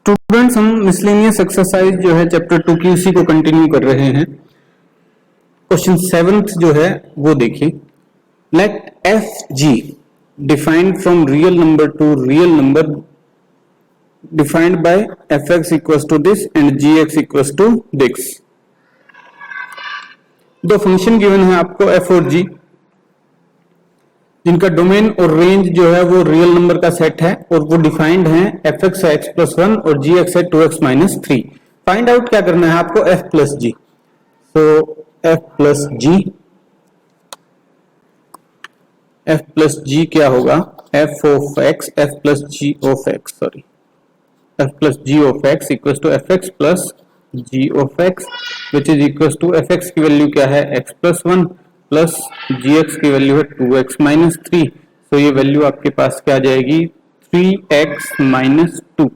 Students, हम miscellaneous exercise जो है चैप्टर 2 की उसी को कंटिन्यू कर रहे हैं। क्वेश्चन 7th जो है वो देखिए, let F G defined from real number to real number defined by F X equal to this and G X equal to this. दो फंक्शन गिवन है आपको एफ और जी, जिनका डोमेन और रेंज जो है वो रियल नंबर का सेट है और वो डिफाइंड है एफ एक्स है एक्स प्लस 1 और जी एक्स है 2x माइनस 3। फाइंड आउट क्या करना है आपको, F plus G. So F plus G क्या होगा, F of X, F plus G of X, sorry F plus G of X equal to F X plus G of X which is equal to F X की value क्या है, X plus 1 plus G X की value है 2x minus 3। तो ये value आपके पास क्या आ जाएगी, 3x माइनस 2।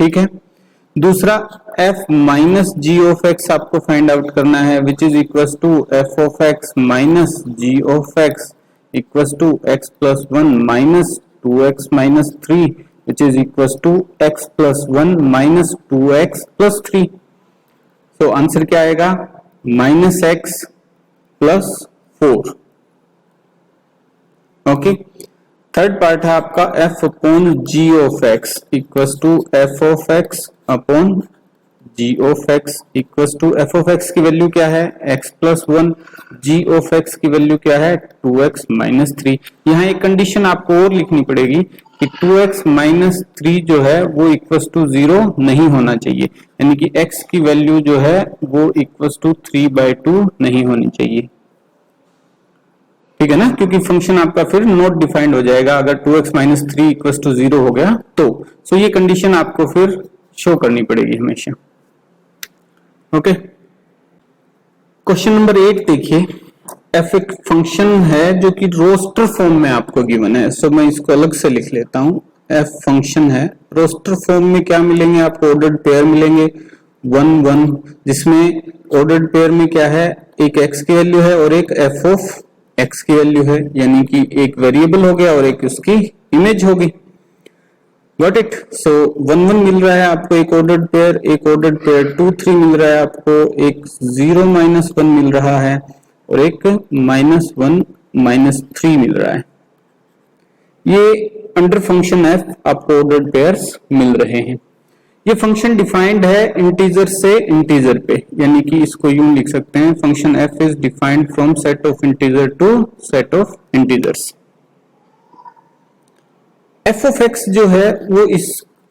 ठीक है। दूसरा f minus G of X आपको फाइंड आउट करना है which is equal to F of X minus G of X equal to X plus 1 minus 2x minus 3 which is equal to X plus 1 minus 2x plus 3। तो answer क्या आएगा, minus X plus 4। Okay. Third part है आपका F upon G of X equal to F of X upon G of X equal to F of X की value क्या है, X plus 1, G of X की value क्या है, 2x minus 3। यहाँ एक कंडीशन आपको और लिखनी पड़ेगी कि 2x माइनस 3 जो है वो इक्वल टू 0 नहीं होना चाहिए, यानी कि x की वैल्यू जो है वो इक्वल टू 3/2 नहीं होनी चाहिए। ठीक है ना, क्योंकि फंक्शन आपका फिर नॉट डिफाइंड हो जाएगा अगर 2x माइनस 3 इक्वल टू 0 हो गया तो। सो ये कंडीशन आपको फिर शो करनी पड़ेगी हमेशा। ओके। क्वेश्चन नंबर 8 देखिए, एफ एक फंक्शन है जो कि रोस्टर फॉर्म में आपको गिवन है। सो मैं इसको अलग से लिख लेता हूं, एफ फंक्शन है, रोस्टर फॉर्म में क्या मिलेंगे आपको, ऑर्डर्ड पेयर मिलेंगे 1 1, जिसमें ऑर्डर्ड पेयर में क्या है, एक x की वैल्यू है और एक f ऑफ x की वैल्यू है, यानी कि एक वेरिएबल हो गया और एक उसकी इमेज होगी। Got it. सो 1 1 मिल रहा है आपको एक ऑर्डर्ड पेयर, एक ऑर्डर्ड पेयर 2 3 मिल रहा है आपको, एक 0 माइनस 1 मिल रहा है और एक माइनस 1 माइनस 3 मिल रहा है। ये अंडर फंक्शन एफ आपको ऑर्डर्ड पेयर्स मिल रहे हैं। ये फंक्शन डिफाइंड है इंटीजर से इंटीजर पे, यानी कि इसको यूं लिख सकते हैं, function F is defined from set of integer to set of integers. F of X जो है वो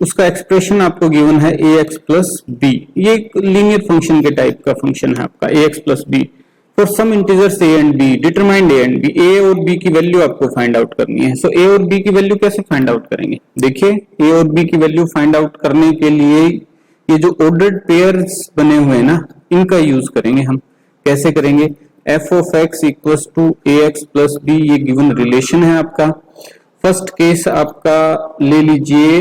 उसका एक्सप्रेशन आपको गिवन है ए एक्स प्लस बी। ये एक लीनियर फंक्शन के टाइप का फंक्शन है आपका, a x plus b for some integers a and b, determined a and b. A और बी की वैल्यू आपको फाइंड आउट करनी है। सो ए और बी की वैल्यू कैसे फाइंड आउट करेंगे, देखिए ए और बी की वैल्यू फाइंड आउट करने के लिए ये जो ऑर्डर्ड पेयर्स बने हुए हैं ना, इनका यूज करेंगे हम। कैसे करेंगे, F of X equal to A x plus B, ये गिवन रिलेशन है आपका। फर्स्ट केस आपका ले लीजिए,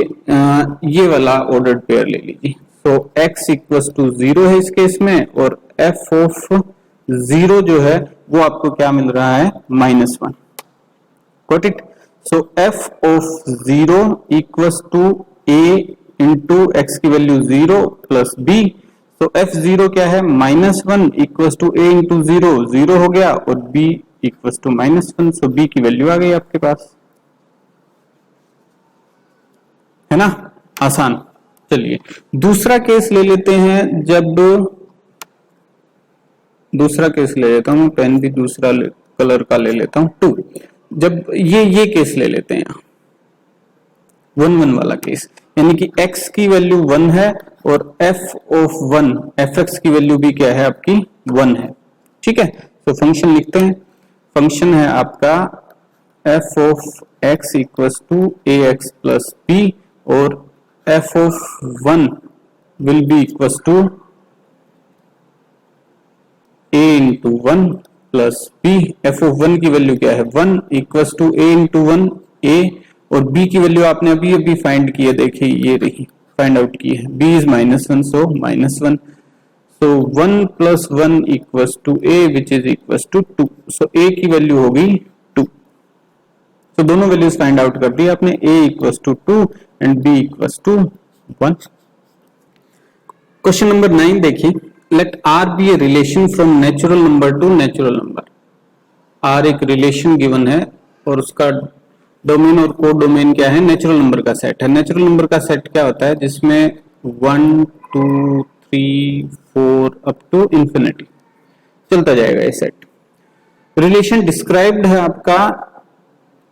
ये वाला ऑर्डर्ड पेयर ले लीजिए। सो x इक्वल टू 0 है इस केस में और f ऑफ 0 जो है वो आपको क्या मिल रहा है, minus 1। Got it. So f of 0 equal to a into X की वैल्यू 0 प्लस b। तो f0 क्या है, minus 1 equal to a into 0, 0 हो गया और b इक्वल टू माइनस 1। सो b की वैल्यू आ गई आपके पास, है ना, आसान। चलिए दूसरा केस ले लेते हैं। जब दूसरा केस ले लेता हूं, पेन भी दूसरा कलर का ले लेता हूं, 2। जब ये केस ले लेते हैं 1 1 वाला केस, यानी कि x की वैल्यू 1 है और f ऑफ 1 fx की वैल्यू भी क्या है आपकी 1 है। ठीक है। तो फंक्शन लिखते हैं, फंक्शन है आपका f of x equal to A x plus B और f of 1 will be equals to a into 1 plus b। f of 1 की वैल्यू क्या है, 1 equals to a into 1 a, और b की वैल्यू आपने अभी फाइंड की है, देखिए ये रही, फाइंड आउट की है, b is -1 so -1। so 1 plus 1 equals to a which is equals to 2। so a की वैल्यू होगी 2। तो दोनों वैल्यूज फाइंड आउट कर दी आपने, a equals to 2 and b equals to 1। Question number 9 देखिए, let r be a relation from natural number to natural number. r एक relation given है और उसका डोमेन और को डोमेन क्या है, नेचुरल नंबर का सेट है। नेचुरल नंबर का सेट क्या होता है, जिसमें 1 2 3 4 अप टू इंफिनिटी चलता जाएगा ये सेट। रिलेशन डिस्क्राइब्ड है आपका,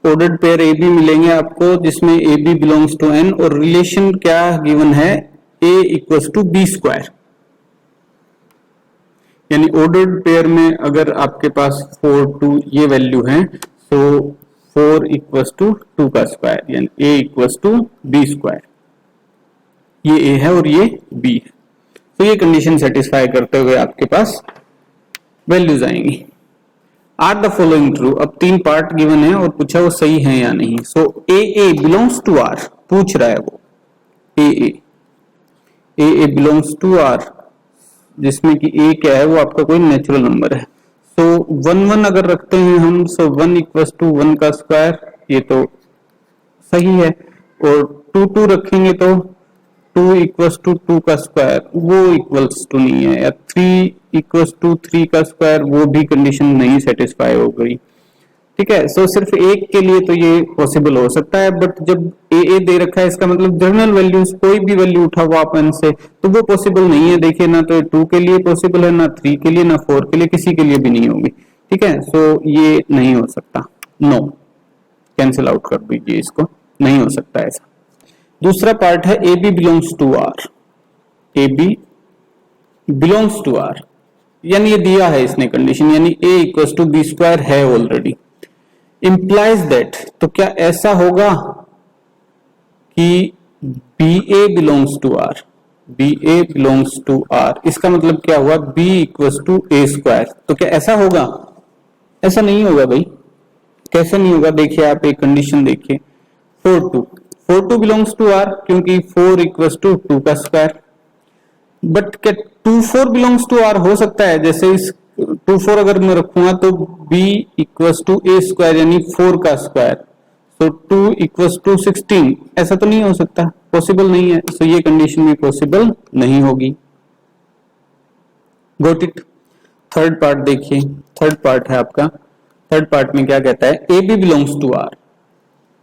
ऑर्डर्ड पेयर ए बी मिलेंगे आपको जिसमें A B belongs to N, और रिलेशन क्या गिवन है, A equals to B square. यानी ऑर्डर्ड पेयर में अगर आपके पास 4 2 ये वैल्यू है, तो 4 इक्वल्स टू 2 का स्क्वायर, यानी a equals to B square. ये a है और ये b है, तो ये कंडीशन सेटिस्फाई करते हुए आपके पास वैल्यूज आएंगी। आर द फॉलोइंग ट्रू, अब 3 पार्ट गिवन है और पूछा वो सही है या नहीं। सो ए बिलोंग्स टू आर, पूछ रहा है वो ए बिलोंग्स टू आर, जिसमें कि a क्या है, वो आपका कोई नेचुरल नंबर है। सो 1 1 अगर रखते हैं हम, सो 1 इक्वल्स टू 1 का स्क्वायर, ये तो सही है, और 2 2 रखेंगे तो 2 इक्वल्स टू 2 का स्क्वायर, वो इक्वल्स टू नहीं है, या 3 इक्वल्स टू 3 का स्क्वायर, वो भी कंडीशन नहीं सेटिस्फाई हो गई। ठीक है, सो सिर्फ एक के लिए तो ये पॉसिबल हो सकता है, बट जब ए दे रखा है, इसका मतलब जनरल वैल्यूज कोई भी वैल्यू उठा हुआ अपन से, तो वो पॉसिबल नहीं है। देखिए ना, तो 2 के लिए पॉसिबल है, ना 3 के लिए, ना 4 के लिए, किसी के लिए भी नहीं होगी। ठीक है, सो ये नहीं हो सकता, नो, कैंसिल आउट कर दीजिए इसको, नहीं हो सकता ऐसा। दूसरा पार्ट है A B belongs to R, A B belongs to R, यानी ये दिया है इसने कंडीशन, यानी a equals to B square है ऑलरेडी, इंप्लाइज दैट, तो क्या ऐसा होगा कि B A belongs to R, B A belongs to R, इसका मतलब क्या हुआ, b equals to A square, तो क्या ऐसा होगा, ऐसा नहीं होगा भाई। कैसे नहीं होगा, देखिए आप एक कंडीशन देखिए, 4 2 बिलोंग्स टू आर, क्योंकि 4 इक्वल्स टू 2 का स्क्वायर, बट क्या 2 4 बिलोंग्स टू आर हो सकता है, जैसे इस 2 4 अगर मैं रखूंगा तो b equals to A square, यानी 4 का स्क्वायर, सो 2 इक्वल्स टू 16, ऐसा तो नहीं हो सकता, पॉसिबल नहीं है, सो ये कंडीशन भी पॉसिबल नहीं होगी। Got it. थर्ड पार्ट देखिए, थर्ड पार्ट है आपका, थर्ड पार्ट में क्या कहता है, A B belongs to R,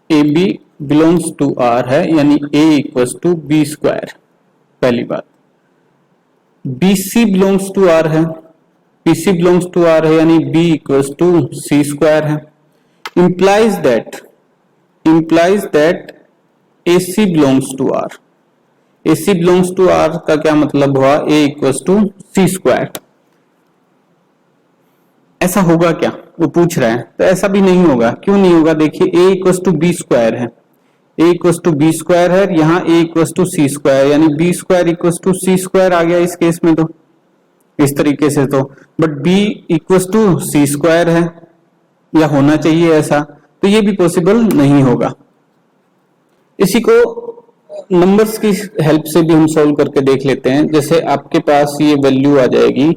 A B belongs to R है, यानी a equals to B square, पहली बात। BC बिलोंग्स टू आर है, PC बिलोंग्स टू आर है, यानी B equals to C square है। Implies that AC belongs to R, AC belongs to R का क्या मतलब हुआ, A equals to C square. ऐसा होगा क्या, वो पूछ रहा है, तो ऐसा भी नहीं होगा। क्यों नहीं होगा, देखिए A equals to B square है, a equals to B square है, यहाँ a equals to C square, यानी b square equals to C square आ गया इस केस में, तो इस तरीके से तो, but b equals to C square है, या होना चाहिए ऐसा, तो ये भी पॉसिबल नहीं होगा। इसी को नंबर्स की हेल्प से भी हम सॉल्व करके देख लेते हैं। जैसे आपके पास ये वैल्यू आ जाएगी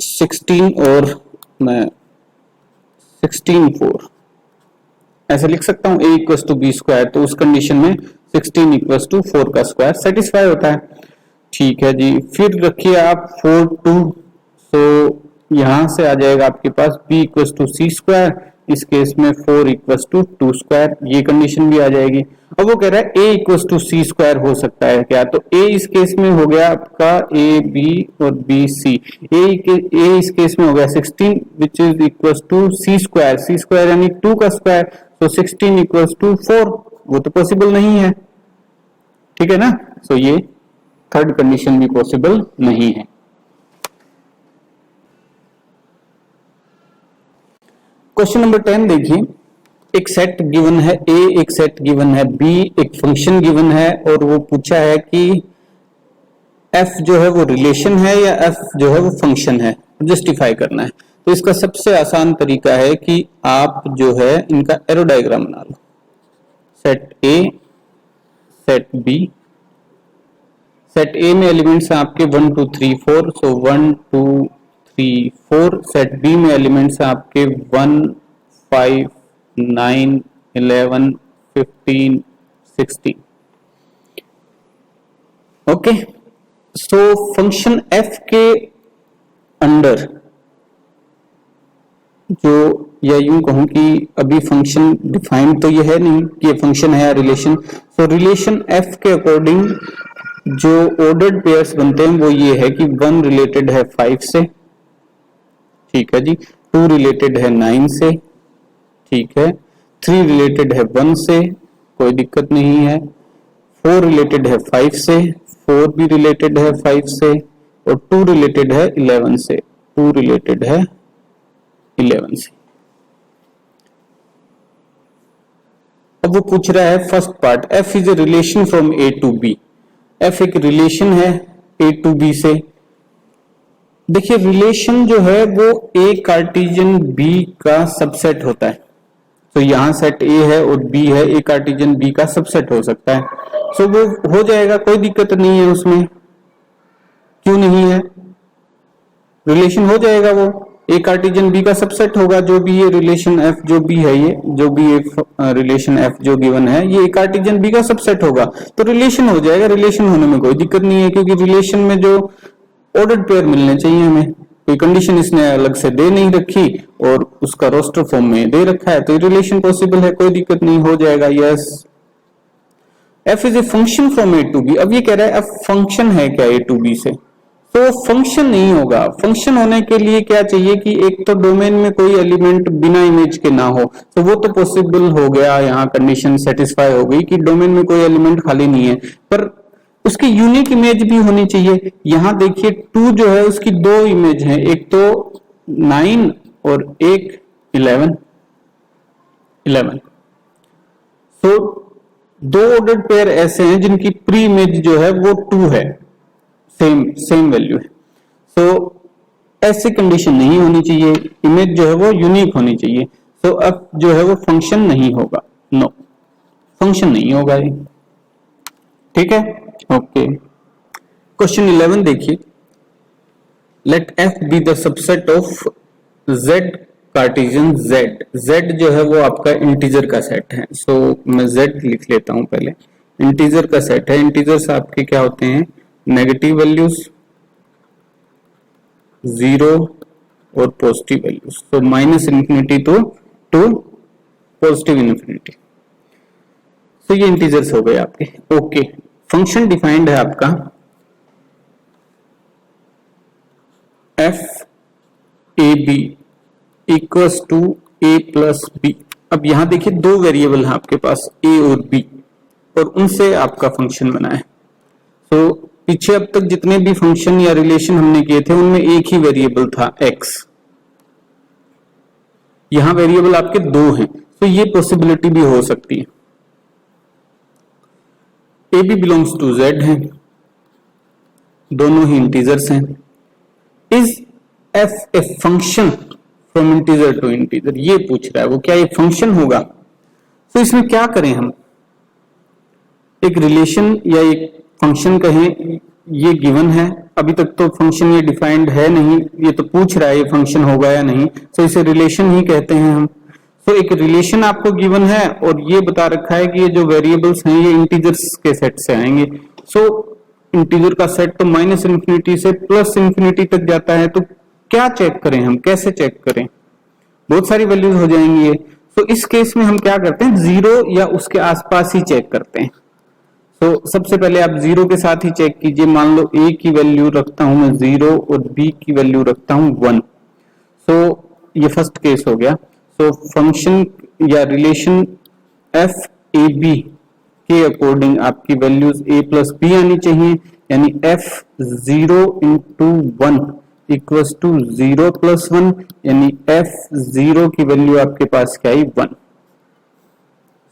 16 और मैं 16 4 ऐसे लिख सकता हूं, a equals to B square, तो उस कंडीशन में 16 इक्वल्स टू 4 का स्क्वायर सेटिस्फाई होता है। ठीक है जी, फिर रखिए आप 4 2, तो यहां से आ जाएगा आपके पास b equals to C square, इस केस में 4 इक्वल्स टू 2 स्क्वायर, ये कंडीशन भी आ जाएगी। अब वो कह रहा है a equals to C square हो सकता है क्या, तो a इस केस में हो गया आपका a b और b c, a इस केस में हो गया 16 which is equals to C square यानी 2 का स्क्वायर, तो 16 इक्वल्स टू 4, वो तो पॉसिबल नहीं है। ठीक है ना, सो ये थर्ड कंडीशन भी पॉसिबल नहीं है। क्वेश्चन नंबर 10 देखिए, एक सेट गिवन है a, एक सेट गिवन है b, एक फंक्शन गिवन है, और वो पूछा है कि f जो है वो रिलेशन है या f जो है वो फंक्शन है, जस्टिफाई करना है। तो इसका सबसे आसान तरीका है कि आप जो है इनका एरो डायग्राम बना लो, set a, set b, set a में एलिमेंट्स हैं आपके 1 2 3 4, सो 1 2 3 4, सेट b में एलिमेंट्स हैं आपके 1 5 9, 11, 15, 16। ओके, सो फंक्शन एफ के अंडर जो, या यूं कहूं कि अभी फंक्शन डिफाइंड तो ये है नहीं कि ये फंक्शन है या रिलेशन। सो रिलेशन एफ के अकॉर्डिंग जो ऑर्डर्ड पेयर्स बनते हैं वो ये है कि 1 रिलेटेड है 5 से, ठीक है जी, 2 रिलेटेड है 9 से, ठीक है, 3 रिलेटेड है 1 से, कोई दिक्कत नहीं है, 4 रिलेटेड है 5 से, 4 भी रिलेटेड है 5 से, और 2 रिलेटेड है 11 से, 2 रिलेटेड है 11 से। अब वो पूछ रहा है first part, f is a relation from a to b। f एक रिलेशन है a टू b से। देखिए रिलेशन जो है वो a कार्टेशियन b का सबसेट होता है। तो यहां सेट a है और b है, a कार्टेशियन b का सबसेट हो सकता है। सो वो हो जाएगा, कोई दिक्कत नहीं है उसमें, क्यों नहीं है, रिलेशन हो जाएगा, वो ए कार्टेशियन बी का सबसेट होगा। जो भी ये रिलेशन एफ जो भी है, ये जो भी रिलेशन एफ जो गिवन है, ये ए कार्टेशियन बी का सबसेट होगा, तो रिलेशन हो जाएगा। रिलेशन होने में कोई दिक्कत नहीं है, क्योंकि रिलेशन में जो ऑर्डर्ड पेयर मिलने चाहिए हमें, कोई कंडीशन इसने अलग से दे नहीं रखी और उसका रोस्टर फॉर्म में दे रखा है, तो रिलेशन पॉसिबल है, कोई दिक्कत नहीं, हो जाएगा। Yes, F is a function from A to B. अब ये कह रहा है एफ फंक्शन है क्या ए टू बी से, तो फंक्शन नहीं होगा। फंक्शन होने के लिए क्या चाहिए कि एक तो डोमेन में कोई एलिमेंट बिना इमेज के ना हो, तो वो तो पॉसिबल हो गया, यहाँ कंडीशन सेटिस्फाई हो गई कि डोमेन में कोई एलिमेंट खाली नहीं है, पर उसकी यूनिक इमेज भी होनी चाहिए। यहाँ देखिए 2 जो है उसकी 2 इमेज है, एक तो 9 और एक 11। सो 2 ऑर्डर्ड पेयर ऐसे हैं जिनकी प्री इमेज जो है वो 2 है, सेम वैल्यू है। सो ऐसी कंडीशन नहीं होनी चाहिए, इमेज जो है वो यूनिक होनी चाहिए। सो अब जो है वो फंक्शन नहीं होगा, नो फंक्शन नहीं होगा ये, ठीक है। ओके, क्वेश्चन 11 देखिए, let F be the subset of Z Cartesian Z. Z जो है वो आपका इंटीजर का सेट है। सो मैं जेड लिख लेता हूं पहले, इंटीजर का सेट है। इंटीजर्स आपके क्या होते हैं, नेगेटिव वैल्यूज, 0 और पॉजिटिव वैल्यूज। तो minus infinity to positive infinity. तो ये इंटीजर्स हो गए आपके। ओके, फंक्शन डिफाइंड है आपका f a b equals to a plus b. अब यहां देखिए 2 वेरिएबल है आपके पास, ए और बी, और उनसे आपका फंक्शन बना है। तो पीछे अब तक जितने भी फंक्शन या रिलेशन हमने किए थे उनमें एक ही वेरिएबल था x, यहां वेरिएबल आपके 2 हैं, तो ये पॉसिबिलिटी भी हो सकती है। A B belongs to z है, दोनों ही इंटीजर्स हैं। Is f a function from integer to integer, ये पूछ रहा है वो, क्या ये फंक्शन होगा। तो इसमें क्या करें हम, एक रिलेशन या एक फंक्शन कहें, ये गिवन है, अभी तक तो फंक्शन ये डिफाइंड है नहीं, ये तो पूछ रहा है ये फंक्शन होगा या नहीं, तो इसे रिलेशन ही कहते हैं हम। तो एक रिलेशन आपको गिवन है और ये बता रखा है कि ये जो वेरिएबल्स हैं ये इंटीजर्स के सेट से आएंगे। सो इंटीजर का सेट तो माइनस इन्फिनिटी से प्लस इन्फिनिटी तक जाता है, तो क्या चेक करें हम, कैसे चेक करें, बहुत सारी वैल्यूज हो जाएंगी ये। तो इस केस में हम क्या करते हैं, 0 या उसके आसपास ही चेक करते हैं। तो सबसे पहले आप 0 के साथ ही चेक कीजिए। मान लो a की वैल्यू रखता हूं मैं 0 और b की वैल्यू रखता हूं 1। सो ये फर्स्ट केस हो गया। सो फंक्शन या रिलेशन एफ ए बी के अकॉर्डिंग आपकी वैल्यूज a प्लस बी आनी चाहिए, यानी f 0 into 1 equals to 0 plus 1, यानी f 0 की वैल्यू आपके पास क्या आई, 1।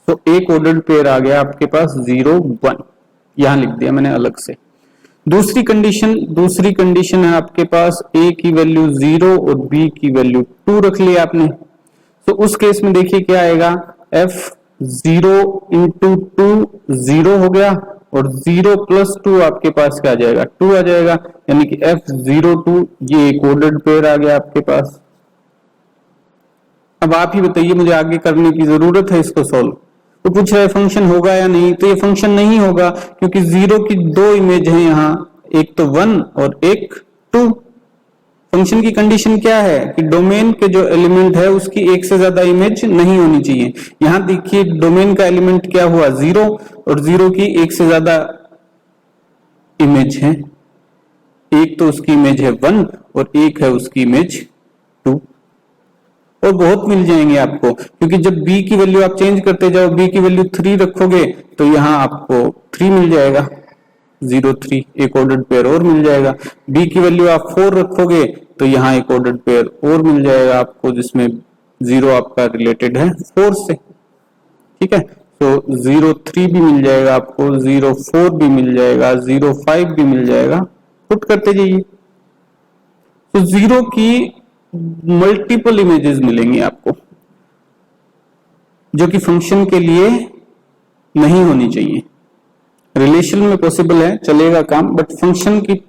तो एक ऑर्डर्ड पेयर आ गया आपके पास 0 1, यहां लिख दिया मैंने अलग से। दूसरी कंडीशन है आपके पास a की वैल्यू 0 और b की वैल्यू 2 रख लिया आपने। तो उस केस में देखिए क्या आएगा, f 0 इंटू 2 0 हो गया और 0 प्लस 2 आपके पास क्या आ जाएगा, 2 आ जाएगा, यानी कि f 0 2 ये एक ऑर्डर्ड पेयर आ गया आपके पास। अब आप ही बताइए, मुझे आगे करने की जरूरत है इसको सॉल्व। तो पूछ रहा है फंक्शन होगा या नहीं, तो ये फंक्शन नहीं होगा क्योंकि जीरो की दो इमेज है यहाँ, एक तो 1 और एक 2। फंक्शन की कंडीशन क्या है कि डोमेन के जो एलिमेंट है उसकी एक से ज्यादा इमेज नहीं होनी चाहिए। यहां देखिए डोमेन का एलिमेंट क्या हुआ 0, और 0 की एक से ज्यादा इमेज है, एक तो उसकी इमेज है 1 और एक है उसकी इमेज 2। और बहुत मिल जाएंगे आपको, क्योंकि जब b की वैल्यू आप चेंज करते जाओ, b की वैल्यू 3 रखोगे तो यहां आपको 3 मिल जाएगा, 0 3, एक ऑर्डर्ड पेयर और मिल जाएगा। b की वैल्यू आप 4 रखोगे तो यहाँ एक ऑर्डर्ड पेयर और मिल जाएगा आपको, जिसमें 0 आपका रिलेटेड है 4 से। ठीक है, तो 0 3 भी मिल जाएगा आपको, 0 4 भी मिल जाएगा, 0 5 भी मिल जाएगा। पुट करते जाइए, तो 0 की मल्टीपल इमेजेस मिलेंगी आपको, जो कि फंक्शन के लिए नहीं होनी चाहिए। रिलेशन में पॉसिबल है, चलेगा काम, बट फंक्शन की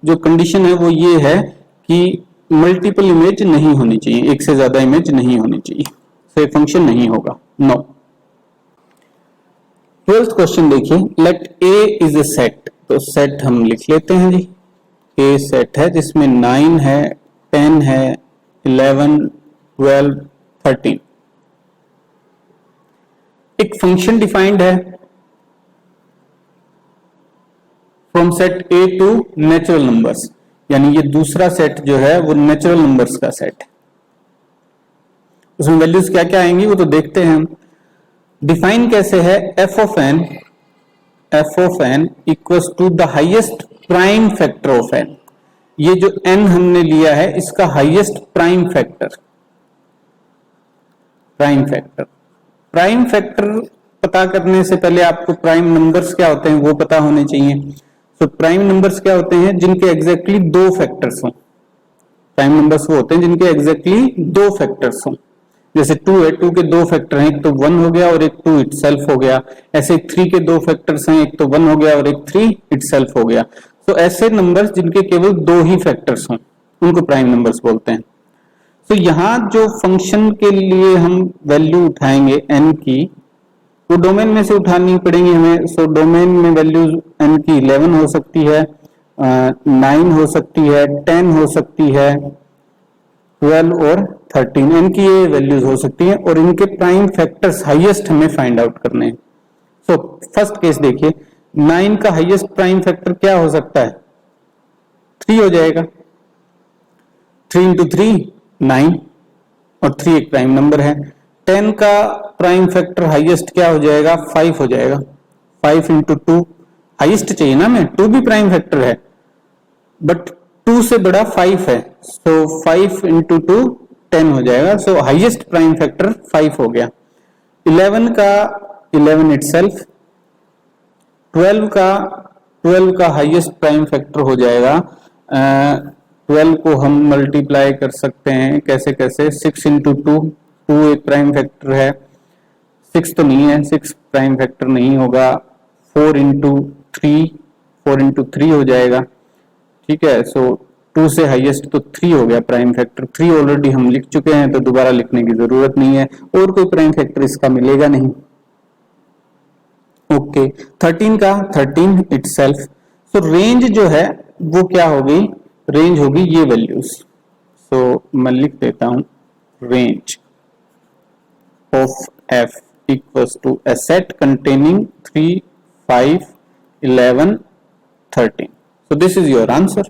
जो कंडीशन है वो ये है कि मल्टीपल इमेज नहीं होनी चाहिए, एक से ज्यादा इमेज नहीं होनी चाहिए, तो ये फंक्शन नहीं होगा, नो। 12th क्वेश्चन देखिए, let a is a set. तो सेट हम लिख लेते हैं जी, ए सेट है जिसमें 9 है, 10 है, 11, 12, 13। एक फंक्शन डिफाइंड है from set a to natural numbers, यानी ये दूसरा सेट जो है वो नेचुरल नंबर्स का सेट है। उसमें वैल्यूज क्या क्या आएंगी वो तो देखते हैं हम। डिफाइन कैसे है, f of n equals to the highest prime factor of n. ये जो एन हमने लिया है इसका highest prime factor, prime factor पता करने से पहले आपको प्राइम नंबर्स क्या होते हैं वो पता होने चाहिए। तो प्राइम नंबर्स क्या होते हैं, जिनके एग्जैक्टली दो फैक्टर्स हों। प्राइम नंबर्स वो होते हैं जिनके एग्जैक्टली दो फैक्टर्स हों। जैसे 2 है, 2 के दो फैक्टर हैं, एक तो 1 हो गया और एक 2 इटसेल्फ हो गया। ऐसे 3 के दो फैक्टर्स हैं, एक तो 1 हो गया और एक 3 इटसेल्फ हो गया। तो ऐसे नंबर्स जिनके केवल दो ही फैक्टर्स हों उनको प्राइम नंबर्स बोलते हैं। तो यहां जो फंक्शन के लिए हम वैल्यू उठाएंगे n की, वो डोमेन में से उठानी पड़ेंगी हमें। सो डोमेन में वैल्यूज n की 11 हो सकती है, 9 हो सकती है, 10 हो सकती है, 12 और 13 इनकी ये वैल्यूज हो सकती हैं, और इनके प्राइम फैक्टर्स हाईएस्ट हमें फाइंड आउट करने हैं। सो फर्स्ट केस देखिए, 9 का हाईएस्ट प्राइम फैक्टर क्या हो सकता है, 3 हो जाएगा। 3 इंटू 3 9, और 3 एक प्राइम नंबर है। 10 का प्राइम फैक्टर हाईएस्ट क्या हो जाएगा, 5 हो जाएगा। 5 इंटू 2 हाईएस्ट चाहिए ना, मैं 2 भी प्राइम फैक्टर है, बट 2 से बड़ा 5 है। सो 5 इंटू 2 10 हो जाएगा। सो हाईएस्ट प्राइम फैक्टर 5 हो गया। 11 का 11 इटसेल्फ। 12 का हाईएस्ट प्राइम फैक्टर हो जाएगा, 12 को हम मल्टीप्लाई कर सकते हैं कैसे कैसे, 6 इंटू 2, 2 एक प्राइम फैक्टर है, 6 तो नहीं है, 6 प्राइम फैक्टर नहीं होगा। 4 इंटू 3, 4 इंटू 3 हो जाएगा। ठीक है, सो 2 से हाईएस्ट तो 3 हो गया प्राइम फैक्टर। 3 ऑलरेडी हम लिख चुके हैं तो दोबारा लिखने की जरूरत नहीं है, और कोई प्राइम फैक्टर इसका मिलेगा नहीं। ओके, 13 का 13 इटसेल्फ। सो रेंज जो है वो क्या होगी, रेंज होगी ये वैल्यूज। सो मैं लिख देता हूं, range of f equals to a set containing 3, 5, 11, 13. So this is your answer.